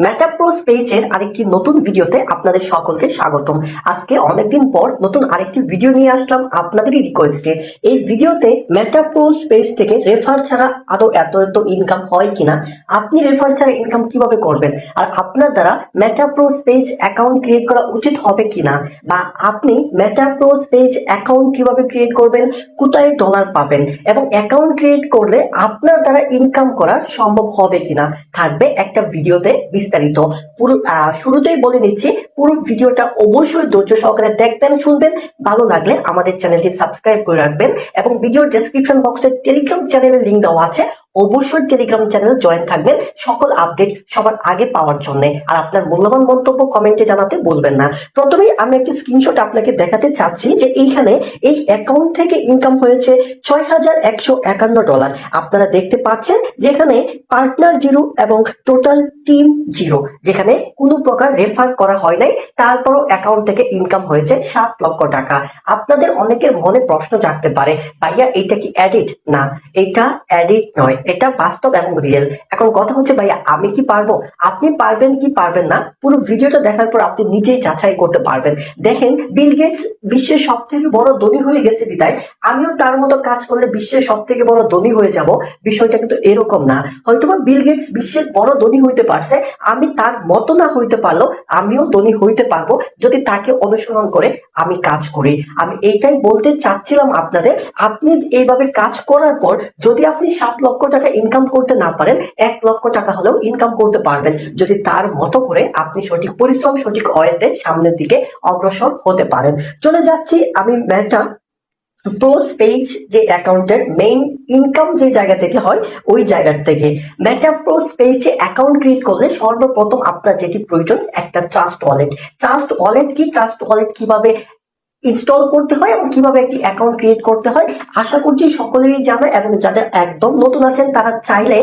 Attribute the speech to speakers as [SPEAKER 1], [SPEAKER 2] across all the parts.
[SPEAKER 1] মেটাপ্রোস পেজের আরেকটি নতুন ভিডিওতে আপনাদের সকলকে স্বাগতম। আজকে অনেকদিন পর নতুন আরেকটি ভিডিও নিয়ে আসলাম আপনাদেরই রিকোয়েস্টে। এই ভিডিওতে মেটাপ্রোস পেজ থেকে রেফার ছাড়া আদৌ এত ইনকাম হয় কিনা, আপনি রেফার ছাড়া ইনকাম কিভাবে করবেন, আর আপনার দ্বারা মেটাপ্রোস পেজ অ্যাকাউন্ট ক্রিয়েট করা উচিত হবে কিনা, বা আপনি মেটাপ্রোস পেজ অ্যাকাউন্ট কিভাবে ক্রিয়েট করবেন, কোথায় ডলার পাবেন, এবং অ্যাকাউন্ট ক্রিয়েট করলে আপনার দ্বারা ইনকাম করা সম্ভব হবে কিনা থাকবে একটা ভিডিওতে বিস্তারিত। পুরো শুরুতেই বলে নিচ্ছি, পুরো ভিডিওটা অবশ্যই ধৈর্য সহকারে দেখবেন, শুনবেন। ভালো লাগলে আমাদের চ্যানেলটি সাবস্ক্রাইব করে রাখবেন, এবং ভিডিওর ডেসক্রিপশন বক্সে টেলিগ্রাম চ্যানেলের লিঙ্ক দেওয়া আছে, অবশ্যই টেলিগ্রাম চ্যানেল জয়েন থাকবেন সকল আপডেট সবার আগে পাওয়ার জন্য। আর আপনার মূল্যবান মন্তব্য কমেন্টে জানাতে ভুলবেন না। প্রথমেই আমি একটি স্ক্রিনশট আপনাকে দেখাতে চাচ্ছি যে এইখানে এই অ্যাকাউন্ট থেকে ইনকাম হয়েছে $6,151। আপনারা দেখতে পাচ্ছেন যেখানে পার্টনার 0 এবং টোটাল টিম 0, যেখানে কোনো প্রকার রেফার করা হয় নাই, তারপরও অ্যাকাউন্ট থেকে ইনকাম হয়েছে $7 লক্ষ। আপনাদের অনেকের মনে প্রশ্ন জাগতে পারে, ভাইয়া এটা কি এডিট? না, এটা এডিট নয়, এটা বাস্তব এবং রিয়েল। এখন কথা হচ্ছে, ভাইয়া আমি কি পারবো? আপনি পারবেন কি পারবেন না, পুরো ভিডিওটা দেখার পর আপনি নিজেই যাচাই করতে পারবেন। দেখেন, বিল গেটস বিশ্বের সব থেকে বড় ধনী হয়ে গেছে বিদায় আমিও তার মতো কাজ করলে বিশ্বের সব থেকে বড় ধনী হয়ে যাব, বিষয়টা কিন্তু এরকম না। হয়তোবা বিল গেটস বিশ্বের বড় ধনী হইতে পারছে, আমি তার মতো না হইতে পারলো আমিও ধনী হইতে পারবো যদি তাকে অনুসরণ করে আমি কাজ করি। আমি এইটাই বলতে চাচ্ছিলাম আপনাদের। আপনি এইভাবে কাজ করার পর যদি আপনি $7 লক্ষ ইনকাম করতে না পারেন, $1 লক্ষ হলেও ইনকাম করতে পারবেন, যদি তার মতো করে আপনি সঠিক পরিশ্রম, সঠিক ওয়েতে সামনের দিকে অগ্রসর হতে পারেন। চলে যাচ্ছি আমি মেটাপ্রোস পেজ যে অ্যাকাউন্টের মেইন ইনকাম যে জায়গা থেকে হয় ওই জায়গা থেকে। মেটাপ্রোস পেজে অ্যাকাউন্ট ক্রিয়েট করলে সর্বপ্রথম আপনার যেটি প্রয়োজন, একটা ট্রাস্ট ওয়ালেট। ট্রাস্ট ওয়ালেট কি, ট্রাস্ট ওয়ালেট কিভাবে ইনস্টল করতে হয় এবং কিভাবে একটি অ্যাকাউন্ট ক্রিয়েট করতে হয় আশা করছি সকলেরই জানা, এবং যাদের একদম নতুন আছেন তারা চাইলে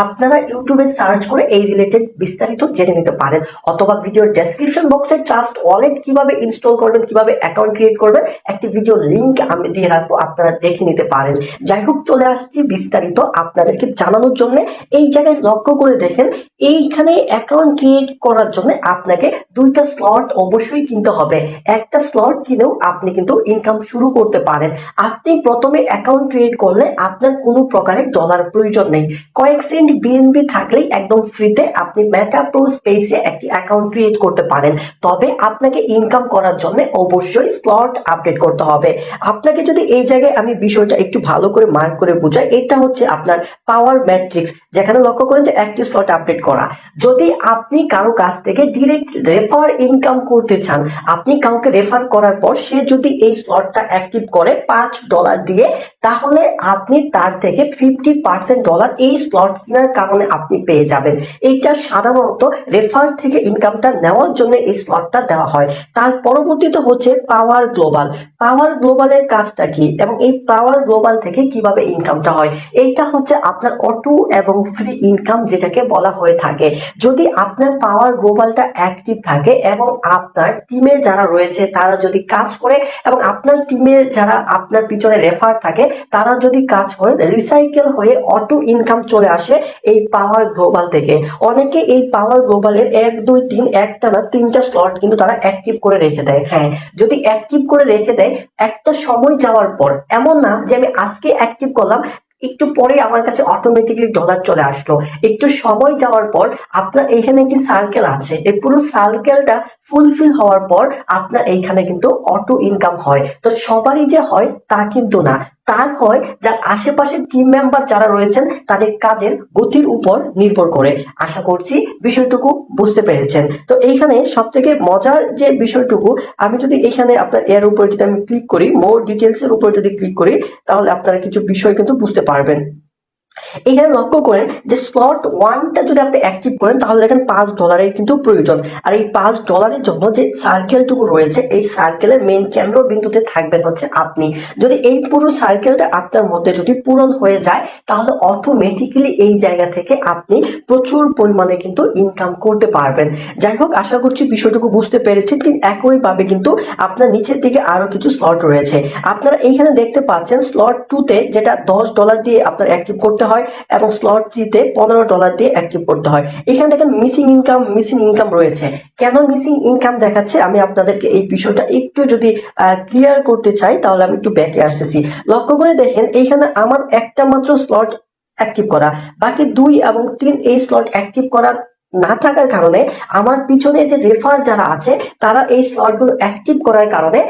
[SPEAKER 1] আপনারা ইউটিউবে সার্চ করে এই রিলেটেড বিস্তারিত জেনে নিতে পারেন, অথবা ভিডিওর ডেসক্রিপশন বক্সে ট্রাস্ট ওয়ালেট কিভাবে ইনস্টল করবেন, কিভাবে অ্যাকাউন্ট ক্রিয়েট করবেন একটি ভিডিও লিংক আমি দিয়ে রাখবো, আপনারা দেখে নিতে পারেন। যাই হোক, চলে আসছি বিস্তারিত আপনাদেরকে জানানোর জন্য। এই জায়গায় লক্ষ্য করে দেখেন, এইখানে অ্যাকাউন্ট ক্রিয়েট করার জন্য আপনাকে 2টা স্লট অবশ্যই কিনতে হবে। একটা স্লট কিনেও আপনি কিন্তু ইনকাম শুরু করতে পারেন। আপনি প্রথমে অ্যাকাউন্ট ক্রিয়েট করলে আপনার কোনো প্রকারের ডলার প্রয়োজন নেই, কয়েক সেন্ট বিএনবি থাকলেই একদম ফ্রিতে আপনি মেটাপ্রোস পেজে একটি অ্যাকাউন্ট ক্রিয়েট করতে পারেন। তবে আপনাকে ইনকাম করার জন্য অবশ্যই স্লট আপডেট করতে হবে। আপনাকে যদি এই জায়গায় আমি বিষয়টা একটু ভালো করে মার্ক করে বোঝাই, এটা হচ্ছে আপনার পাওয়ার ম্যাট্রিক্স, যেখানে লক্ষ্য করেন যে একটি স্লট আপডেট করা। যদি আপনি কারো কাছ থেকে ডিরেক্ট রেফার ইনকাম করতে চান, আপনি কাউকে রেফার করার পর সে যদি এই স্লটটা অ্যাক্টিভ করে $5 দিয়ে, তাহলে আপনি তার থেকে 50% ডলার এই স্লট কেনার কারণে আপনি পেয়ে যাবেন। এইটা সাধারণত রেফার থেকে ইনকামটা নেওয়ার জন্য এই স্লটটা দেওয়া হয়। তার পরবর্তীতে হচ্ছে পাওয়ার গ্লোবাল। পাওয়ার গ্লোবালের কাজটা কি এবং এই পাওয়ার গ্লোবাল থেকে কিভাবে ইনকামটা হয়, এইটা হচ্ছে আপনার অটো এবং ফ্রি ইনকাম যেটাকে বলা হয়ে থাকে। যদি আপনার পাওয়ার গ্লোবালটা অ্যাক্টিভ থাকে এবং আপনার টিমে যারা রয়েছে তারা যদি কাজ করে, এবং আপনার টিমে যারা আপনার পিছনে রেফার থাকে তারা যদি কাজ করে, রিসাইকেল হয়ে অটো ইনকাম চলে আসে এই পাওয়ার গ্লোবাল থেকে। অনেকে এই পাওয়ার গ্লোবালের 1, 2, 3 একটা না 3টা স্লট কিন্তু তারা অ্যাক্টিভ করে রেখে দেয়। হ্যাঁ, যদি অ্যাক্টিভ করে রেখে দেয়, একটা সময় যাওয়ার পর, এমন না যে আমি আজকে অ্যাক্টিভ করলাম একটু পরে আমার কাছে অটোমেটিকলি ডলার চলে আসলো, একটু সময় যাওয়ার পর আপনার এইখানে একটি সার্কেল আছে, এই পুরো সার্কেলটা ফুলফিল হওয়ার পর আপনার এইখানে কিন্তু অটো ইনকাম হয়। তো সবারই যে হয় তা কিন্তু না, তার হয় যার আশেপাশের টিম মেম্বার যারা রয়েছেন তাদের কাজের গতির উপর নির্ভর করে। আশা করছি বিষয়টুকু বুঝতে পেরেছেন। তো এইখানে সব থেকে মজার যে বিষয়টুকু, আমি যদি এখানে আপনার এর উপরে যদি আমি ক্লিক করি, মোর ডিটেলস এর উপরে যদি ক্লিক করি, তাহলে আপনারা কিছু বিষয় কিন্তু বুঝতে পারবেন। এখানে লক্ষ্য করেন যে স্লট 1টা যদি আপনি অ্যাক্টিভ করেন, তাহলে দেখেন $5 কিন্তু প্রয়োজন। আর এই $5 জন্য যে সার্কেলটুকু রয়েছে, এই সার্কেলের মেইন কেন্দ্র বিন্দুতে থাকবেন হচ্ছে আপনি। যদি এই পুরো সার্কেলটা আপনার মধ্যে যদি পূরণ হয়ে যায়, তাহলে অটোমেটিক্যালি এই জায়গা থেকে আপনি প্রচুর পরিমাণে কিন্তু ইনকাম করতে পারবেন। যাই হোক, আশা করছি বিষয়টুকু বুঝতে পেরেছেন। ঠিক একইভাবে কিন্তু আপনার নিচের দিকে আরো কিছু স্লট রয়েছে। আপনারা এইখানে দেখতে পাচ্ছেন স্লট 2তে যেটা $10 দিয়ে আপনার অ্যাক্টিভ করতে করতে হয় এবং স্লট দিতে $15 দিয়ে অ্যাক্টিভ করতে হয়। এখানে দেখেন মিসিং ইনকাম রয়েছে। কেন মিসিং ইনকাম দেখাচ্ছে আমি আপনাদেরকে এই বিষয়টা একটু যদি ক্লিয়ার করতে চাই তাহলে আমি একটু ব্যাকে আসতেছি। লক্ষ্য করে দেখেন এইখানে আমার একটা মাত্র স্লট অ্যাক্টিভ করা, বাকি 2 এবং 3 এই স্লট অ্যাক্টিভ করা না থাকার কারণে আমার পিছনে যে রেফার যারা আছে তারা এই স্লটগুলো অ্যাক্টিভ করার কারণে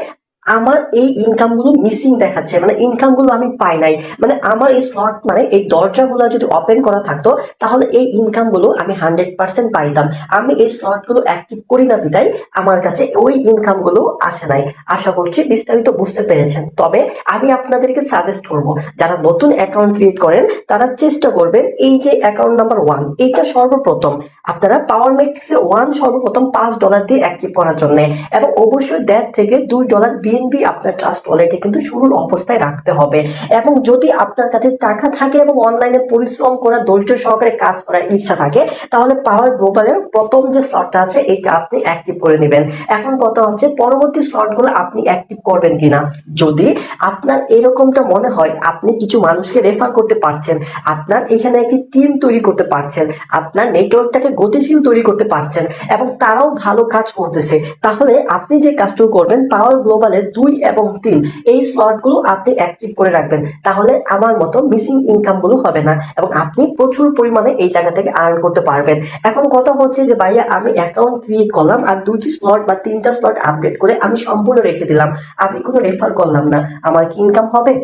[SPEAKER 1] আমার এই ইনকামগুলো মিসিং দেখাচ্ছে, মানে ইনকামগুলো আমি পাই নাই। মানে আমার এই স্লট মানে এই দরজাগুলো যদি ওপেন করা থাকতো তাহলে এই ইনকামগুলো আমি 100% পাইতাম। আমি এই স্লটগুলো অ্যাক্টিভ করি না বিদায় আমার কাছে ওই ইনকামগুলো আসে নাই। আশা করছি বিস্তারিত বুঝতে পেরেছেন। তবে আমি আপনাদেরকে সাজেস্ট করব যারা নতুন অ্যাকাউন্ট ক্রিয়েট করেন তারা চেষ্টা করবেন এই যে অ্যাকাউন্ট নাম্বার 1 এইটা সর্বপ্রথম আপনারা পাওয়ার ম্যাট্রিক্সে 1 সর্বপ্রথম $5 দিয়ে অ্যাক্টিভ করার জন্য, এবং অবশ্যই $1.5 থেকে $2 বিএনবি আপনার ট্রাস্ট ওয়ালেটে কিন্তু শুরুর অবস্থায় রাখতে হবে। এবং যদি আপনার কাছে টাকা থাকে এবং অনলাইনে পরিশ্রম করা ধৈর্য সহকারে কাজ করার ইচ্ছা থাকে তাহলে পাওয়ার গ্লোবালের প্রথম যে স্লটটা আছে এটা আপনি অ্যাক্টিভ করে নেবেন। এখন কথা হচ্ছে পরবর্তী স্লটগুলো আপনি অ্যাক্টিভ করবেন কিনা। যদি আপনার এরকমটা মনে হয় আপনি কিছু মানুষকে রেফার করতে পারছেন, আপনার এখানে একটি টিম তৈরি করতে পারছেন, আপনার নেটওয়ার্কটাকে গতিশীল তৈরি করতে পারছেন এবং তারাও ভালো কাজ করতেছে, তাহলে আপনি যে কাজটুকু করবেন পাওয়ার গ্লোবালের 2 এবং 3 এই স্লটগুলো আপনি অ্যাক্টিভ করে রাখবেন। তাহলে আমার মতো মিসিং ইনকামগুলো হবে না এবং আপনি প্রচুর পরিমাণে এই জায়গা থেকে আর্ন করতে পারবেন। এখন কথা হচ্ছে যে ভাইয়া আমি অ্যাকাউন্ট ক্রিয়েট করলাম আর 2টি স্লট বা 3টা স্লট আপডেট করে আমি সম্পূর্ণ রেখে দিলাম, আমি কোনো রেফার করলাম না, আমার কি ইনকাম হবে?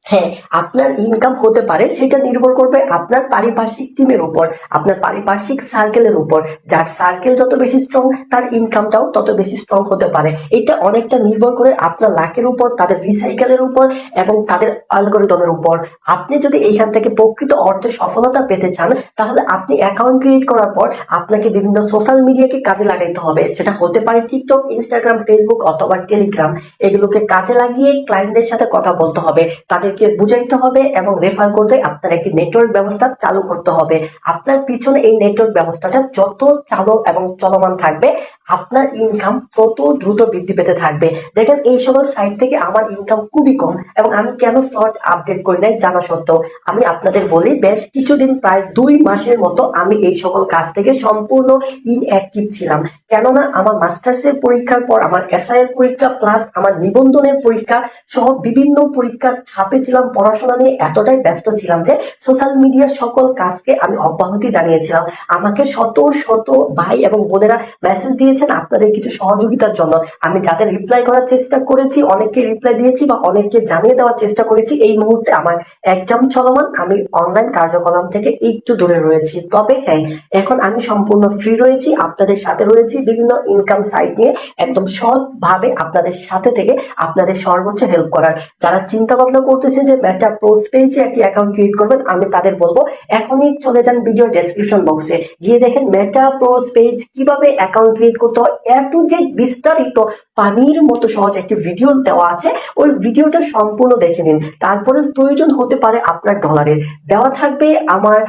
[SPEAKER 1] হ্যাঁ, আপনার ইনকাম হতে পারে, সেটা নির্ভর করবে আপনার পারিপার্শ্বিক টিমের উপর, আপনার পারিপার্শ্বিক সার্কেলের উপর। যার সার্কেল যত বেশি স্ট্রং তার ইনকামটাও তত বেশি স্ট্রং হতে পারে। এটা অনেকটা নির্ভর করে আপনার লাকের উপর, তাদের রিসাইকেলের উপর এবং তাদের অ্যালগরিদমের উপর। আপনি যদি এইখান থেকে প্রকৃত অর্থে সফলতা পেতে চান তাহলে আপনি অ্যাকাউন্ট ক্রিয়েট করার পর আপনাকে বিভিন্ন সোশ্যাল মিডিয়াকে কাজে লাগাইতে হবে। সেটা হতে পারে টিকটক, ইনস্টাগ্রাম, ফেসবুক অথবা টেলিগ্রাম। এগুলোকে কাজে লাগিয়ে ক্লায়েন্টদের সাথে কথা বলতে হবে, তাদেরকে বুঝাইতে হবে এবং রেফার করতে আপনার একটি নেটওয়ার্ক ব্যবস্থা চালু করতে হবে। আপনার পিছনে এই নেটওয়ার্ক ব্যবস্থাটা যত চালু এবং চলমান থাকবে আপনার ইনকাম তত দ্রুত বৃদ্ধি পেতে থাকবে। দেখেন এই সকল সাইট থেকে আমার ইনকাম খুবই কম এবং আমি কেন স্লট আপডেট করি নাই জানা সত্ত্বেও আমি আপনাদের বলি বেশ কিছুদিন প্রায় 2 মাসের মতো আমি এই সকল কাজ থেকে সম্পূর্ণ ইনঅ্যাক্টিভ ছিলাম। কেননা আমার মাস্টার্সের পরীক্ষার পর আমার এসআই এর পরীক্ষা প্লাস আমার নিবন্ধনের পরীক্ষা সহ বিভিন্ন পরীক্ষার চাপে ছিলাম, পড়াশোনা নিয়ে এতটাই ব্যস্ত ছিলাম যে সোশ্যাল মিডিয়ার সকল কাজকে আমি অব্যাহতি জানিয়েছিলাম। আমাকে শত শত ভাই এবং বোনেরা মেসেজ দিয়েছেন আপনাদের কিছু সহযোগিতার জন্য। আমি যাদের রিপ্লাই করার চেষ্টা করেছি, অনেককে রিপ্লাই দিয়েছি বা অনেককে জানিয়ে দেওয়ার চেষ্টা করেছি। এই মুহূর্তে আমার এক্সাম চলমান, আমি অনলাইন কার্যক্রম থেকে একটু দূরে রয়েছি। তবে হ্যাঁ, এখন আমি সম্পূর্ণ ফ্রি রয়েছি, আপনাদের সাথে রয়েছি বিভিন্ন ইনকাম সাইট নিয়ে একদম সৎভাবে আপনাদের সাথে থেকে আপনাদের সর্বোচ্চ হেল্প করার। যারা চিন্তা ভাবনা করতেছেন যে মেটা প্রোস পেজে একটি অ্যাকাউন্ট ক্রিয়েট করবেন, আমি তাদের বলবো এখনই চলে যান ভিডিও ডেসক্রিপশন বক্সে গিয়ে দেখেন মেটা প্রোস পেজ কিভাবে অ্যাকাউন্ট ক্রিয়েট করতে হয় এত যে বিস্তারিত পানির মতো সহজ একটি ভিডিও দেওয়া আছে, ওই ভিডিওটা সম্পূর্ণ দেখে নিন। তারপরে প্রয়োজন হতে পারে আপনার ডলারের, দেওয়া থাকবে আমার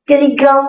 [SPEAKER 1] টেলিগ্রাম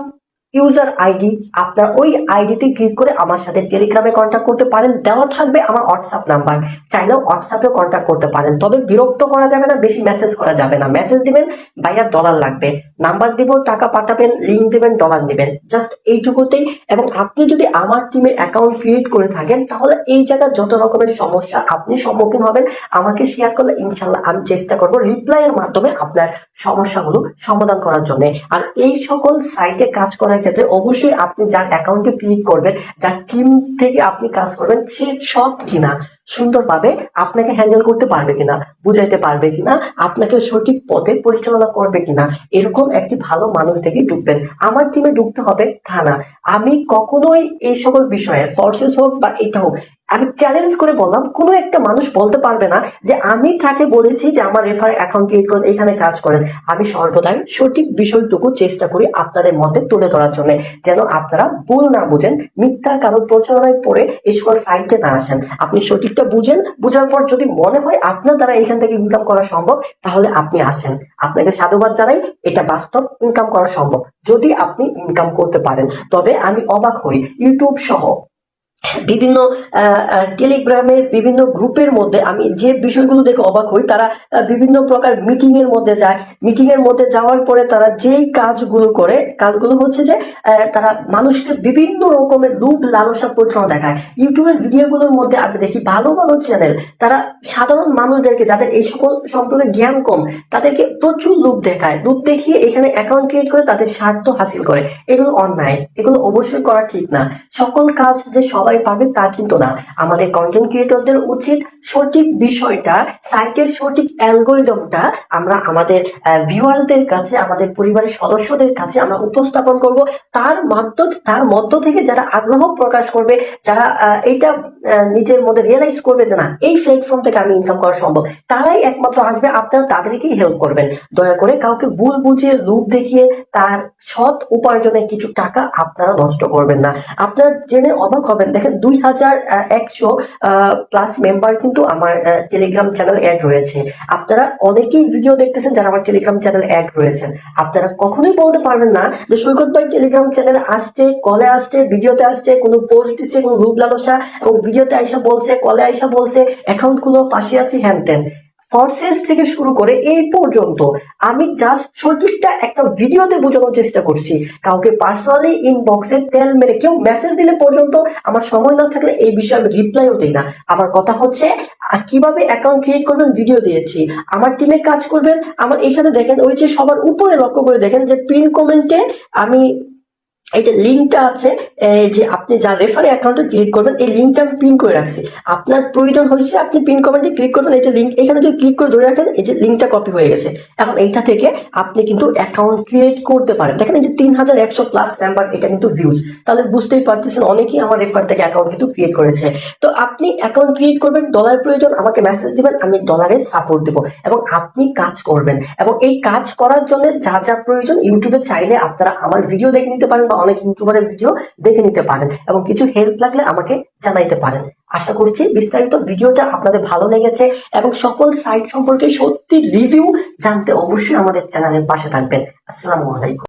[SPEAKER 1] ইউজার আইডি, আপনার ওই আইডিতে ক্লিক করে আমার সাথে টেলিগ্রামে কন্ট্যাক্ট করতে পারেন। দেওয়া থাকবে আমার হোয়াটসঅ্যাপ নাম্বার, চাইলেও হোয়াটসঅ্যাপে কন্ট্যাক্ট করতে পারেন। তবে বিরক্ত করা যাবে না, বেশি মেসেজ করা যাবে না। মেসেজ দিবেন ভাইয়া ডলার লাগবে, নাম্বার দিব, টাকা পাঠাবেন, লিঙ্ক দিবেন, ডলার নেবেন, জাস্ট এইটুকুতেই। এবং আপনি যদি আমার টিমে অ্যাকাউন্ট ক্রিয়েট করে থাকেন তাহলে এই জায়গায় যত রকমের সমস্যা আপনি সম্মুখীন হবেন আমাকে শেয়ার করলে ইনশাল্লাহ আমি চেষ্টা করবো রিপ্লাইয়ের মাধ্যমে আপনার সমস্যাগুলো সমাধান করার জন্য। আর এই সকল সাইটে কাজ করার ক্ষেত্রে অবশ্যই আপনি যার অ্যাকাউন্টে ক্লিক করবেন, যার টিম থেকে আপনি কাজ করবেন, সে সব কিনা সুন্দরভাবে আপনাকে হ্যান্ডেল করতে পারবে কিনা, বুঝাইতে পারবে কিনা, আপনাকে সঠিক পথে পরিচালনা করবে কিনা, এরকম একটি ভালো মানুষ থেকে ঢুকবেন। আমার টিমে ঢুকতে হবে তা না। আমি কখনোই এই সকল বিষয়ে ফোর্সেস হোক বা এটা হোক আমি চ্যালেঞ্জ করে বললাম, কোনো একটা মানুষ বলতে পারবে না যে আমি তাকে বলেছি যে আমার রেফার অ্যাকাউন্ট ক্রিয়েট করেন, এখানে কাজ করেন। আমি সর্বদাই সঠিক বিষয়টুকু চেষ্টা করি আপনাদের মধ্যে তুলে ধরার জন্য, যেন আপনারা ভুল না বুঝেন, মিথ্যা কারোর প্রচারণায় পড়ে এই সকল সাইটে না আসেন। আপনি সঠিকটা বুঝেন, বুঝার পর যদি মনে হয় আপনার দ্বারা এখান থেকে ইনকাম করা সম্ভব তাহলে আপনি আসেন। আপনাকে সাধুবাদ জানাই, এটা বাস্তব ইনকাম করা সম্ভব যদি আপনি ইনকাম করতে পারেন। তবে আমি অবাক হই ইউটিউব সহ বিভিন্ন টেলিগ্রামের বিভিন্ন গ্রুপের মধ্যে আমি যে বিষয়গুলো দেখে অবাক হই, তারা বিভিন্ন প্রকার মিটিং এর মধ্যে যায়। মিটিং এর মধ্যে যাওয়ার পরে তারা যেই কাজগুলো করে, কাজগুলো হচ্ছে যে তারা মানুষকে বিভিন্ন রকমের লোভ লালসা প্রচারণা দেখায়। ইউটিউবের ভিডিওগুলোর মধ্যে আমি দেখি ভালো ভালো চ্যানেল তারা সাধারণ মানুষদেরকে, যাদের এই সকল সম্পর্কে জ্ঞান কম, তাদেরকে প্রচুর লোভ দেখায়। লোভ দেখিয়ে এখানে অ্যাকাউন্ট ক্রিয়েট করে তাদের স্বার্থ হাসিল করে। এগুলো অন্যায়, এগুলো অবশ্যই করা ঠিক না। সকল কাজ যে সবাই পাবে তা কিন্তু না। আমাদের কন্টেন্ট ক্রিয়েটরদের উচিত সঠিক বিষয়টা, সাইটের সঠিক অ্যালগোরিদমটা আমরা আমাদের ভিউয়ারদের কাছে, আমাদের পরিবারের সদস্যদের কাছে আমরা উপস্থাপন করব। তার মধ্য থেকে যারা আগ্রহ প্রকাশ করবে, যারা এটা নিজের মধ্যে রিয়েলাইজ করবে যে না, এই প্ল্যাটফর্ম থেকে আমি ইনকাম করা সম্ভব, তারাই একমাত্র আসবে। আপনারা তাদেরকেই হেল্প করবেন। দয়া করে কাউকে ভুল বুঝিয়ে, লোভ দেখিয়ে তার সৎ উপার্জনের কিছু টাকা আপনারা নষ্ট করবেন না। আপনারা জেনে অবাক হবেন, দেখেন 2100 প্লাস মেম্বার কিন্তু আমার টেলিগ্রাম চ্যানেল অ্যাড রয়েছে। আপনারা অনেকেই ভিডিও দেখতেছেন যারা আমার টেলিগ্রাম চ্যানেল অ্যাড রয়েছেন। আপনারা কখনোই বলতে পারবেন না যে সৈকত ভাই টেলিগ্রাম চ্যানেলে আসছে, কলে আসছে, ভিডিওতে আসছে, কোনো পোস্ট দিচ্ছে, কোনো রূপ লালসা, এবং ভিডিওতে আইসা বলছে, কলে আইসা বলছে অ্যাকাউন্ট খুলো, পাশে আছি, হ্যান ত্যান। প্রসেস থেকে শুরু করে এই পর্যন্ত আমি জাস্ট সঠিকটা একটা ভিডিওতে বোঝানোর চেষ্টা করছি। কাউকে পার্সোনালি ইনবক্সে তেল মেরে কেউ মেসেজ দিলে পর্যন্ত আমার সময় না থাকলে এই বিষয়ে আমি রিপ্লাইও দিই না। আমার কথা হচ্ছে কিভাবে অ্যাকাউন্ট ক্রিয়েট করবেন ভিডিও দিয়েছি। আমার টিমে কাজ করবেন। আমার এখানে দেখেন, ওই যে সবার উপরে লক্ষ্য করে দেখেন যে পিন কমেন্টে আমি এই যে লিঙ্কটা আছে, যে আপনি যার রেফারে অ্যাকাউন্টে ক্রিয়েট করবেন, এই লিঙ্কটা আমি পিন করে রাখছি। আপনার প্রয়োজন হয়েছে আপনি পিন কমেন্টে ক্লিক করবেন, এই যে লিঙ্ক, এখানে যদি ক্লিক করে ধরে রাখেন, এই যে লিঙ্কটা কপি হয়ে গেছে। এখন এইটা থেকে আপনি কিন্তু অ্যাকাউন্ট ক্রিয়েট করতে পারেন। দেখেন এই যে 3100 প্লাস মেম্বার, এটা কিন্তু ভিউজ। তাহলে বুঝতেই পারতেছেন অনেকেই আমার রেফার থেকে অ্যাকাউন্ট কিন্তু ক্রিয়েট করেছে। তো আপনি অ্যাকাউন্ট ক্রিয়েট করবেন, ডলার প্রয়োজন আমাকে মেসেজ দিবেন, আমি ডলারে সাপোর্ট দেবো, এবং আপনি কাজ করবেন। এবং এই কাজ করার জন্য যা যা প্রয়োজন ইউটিউবে চাইলে আপনারা আমার ভিডিও দেখে নিতে পারেন, বা অনেক ইউটিউবারের ভিডিও দেখে নিতে পারেন, এবং কিছু হেল্প লাগলে আমাকে জানাইতে পারেন। আশা করছি বিস্তারিত ভিডিওটা আপনাদের ভালো লেগেছে, এবং সকল সাইট সম্পর্কে সত্যি রিভিউ জানতে অবশ্যই আমাদের চ্যানেলের পাশে থাকবেন। আসসালামু আলাইকুম।